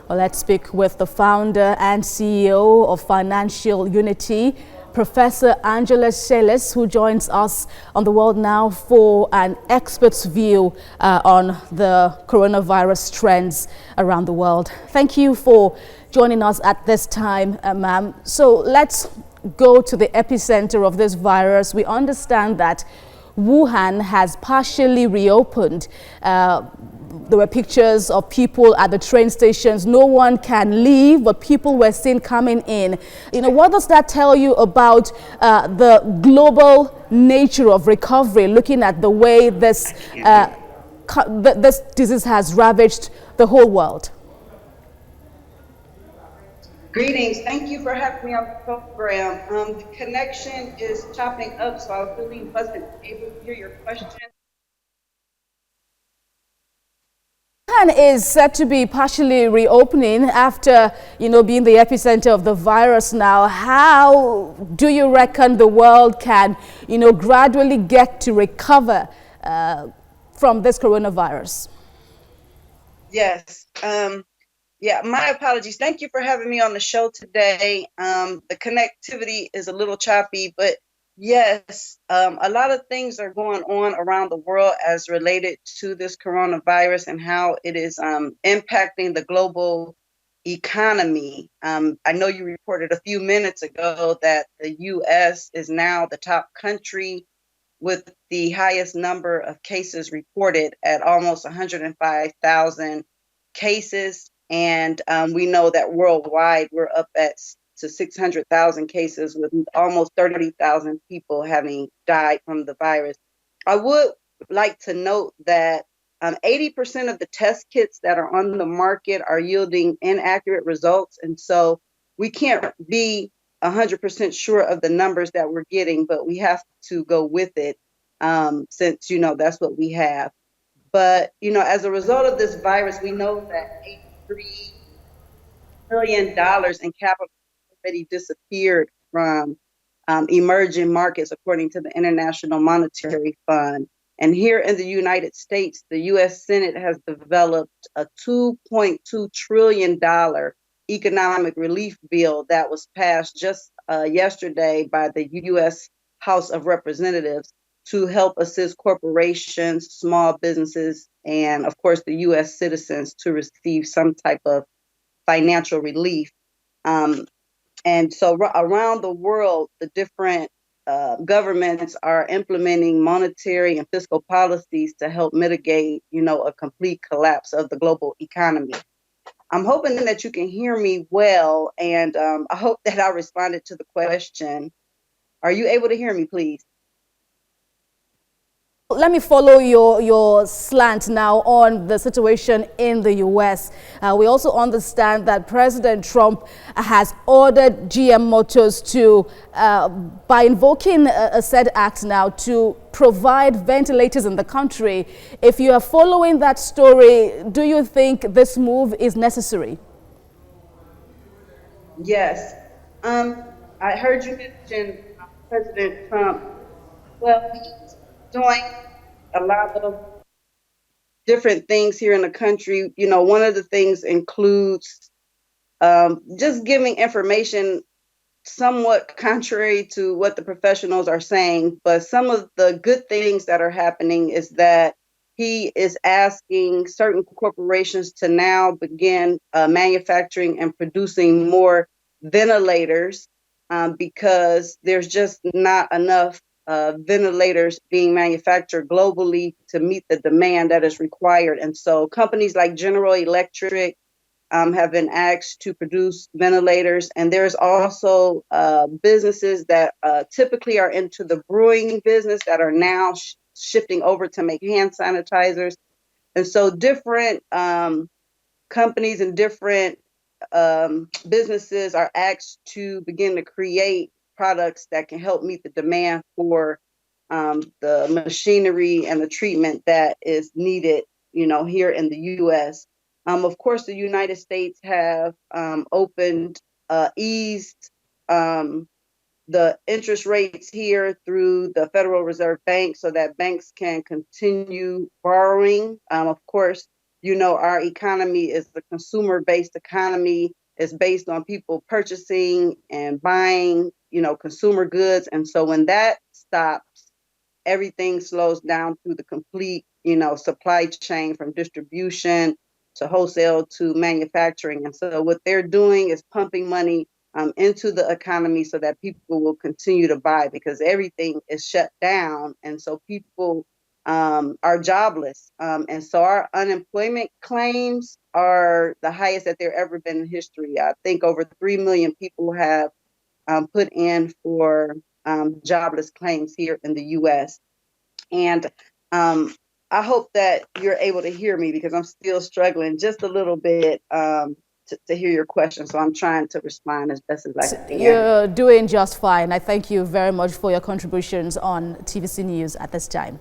Well, let's speak with the founder and CEO of Financial Unity, Professor Angela Sayles, who joins us on The World Now for an expert's view on the coronavirus trends around the world. Thank you for joining us at this time, ma'am. So let's go to the epicenter of this virus. We understand that Wuhan has partially reopened. There were pictures of people at the train stations. No one can leave, but people were seen coming in. What does that tell you about the global nature of recovery, looking at the way this disease has ravaged the whole world? Greetings. Thank you for having me on the program. The connection is chopping up, so I really wasn't able to hear your question. Wuhan is said to be partially reopening after, being the epicenter of the virus now. How do you reckon the world can, gradually get to recover from this coronavirus? Yes. Yeah, my apologies. Thank you for having me on the show today. The connectivity is a little choppy, but yes, a lot of things are going on around the world as related to this coronavirus and how it is impacting the global economy. I know you reported a few minutes ago that the U.S. is now the top country with the highest number of cases reported at almost 105,000 cases. And we know that worldwide we're up to 600,000 cases with almost 30,000 people having died from the virus. I would like to note that 80% of the test kits that are on the market are yielding inaccurate results. And so we can't be 100% sure of the numbers that we're getting, but we have to go with it since, that's what we have. But, as a result of this virus, we know that $83 billion in capital already disappeared from emerging markets, according to the International Monetary Fund. And here in the United States, the U.S. Senate has developed a $2.2 trillion economic relief bill that was passed just yesterday by the U.S. House of Representatives to help assist corporations, small businesses, and of course the U.S. citizens to receive some type of financial relief. And so around the world, the different governments are implementing monetary and fiscal policies to help mitigate, a complete collapse of the global economy. I'm hoping that you can hear me well, and I hope that I responded to the question. Are you able to hear me, please? Let me follow your slant now on the situation in the U.S. We also understand that President Trump has ordered GM Motors to, by invoking a said act now, to provide ventilators in the country. If you are following that story, do you think this move is necessary? Yes. I heard you mention President Trump. Well, he's doing a lot of different things here in the country. One of the things includes just giving information somewhat contrary to what the professionals are saying. But some of the good things that are happening is that he is asking certain corporations to now begin manufacturing and producing more ventilators because there's just not enough ventilators being manufactured globally to meet the demand that is required. And so companies like General Electric have been asked to produce ventilators. And there's also businesses that typically are into the brewing business that are now shifting over to make hand sanitizers. And so different companies and different businesses are asked to begin to create products that can help meet the demand for the machinery and the treatment that is needed, here in the U.S. Of course, the United States have eased the interest rates here through the Federal Reserve Bank so that banks can continue borrowing. Of course, You know, our economy is a consumer-based economy. It's based on people purchasing and buying, you know, consumer goods. And so when that stops, everything slows down through the complete, you know, supply chain from distribution to wholesale to manufacturing. And so what they're doing is pumping money into the economy so that people will continue to buy because everything is shut down. And so people are jobless. And so our unemployment claims are the highest that they've ever been in history. I think over 3 million people have put in for jobless claims here in the US. And I hope that you're able to hear me because I'm still struggling just a little bit to hear your question. So I'm trying to respond as best as I can. You're doing just fine. I thank you very much for your contributions on TVC News at this time.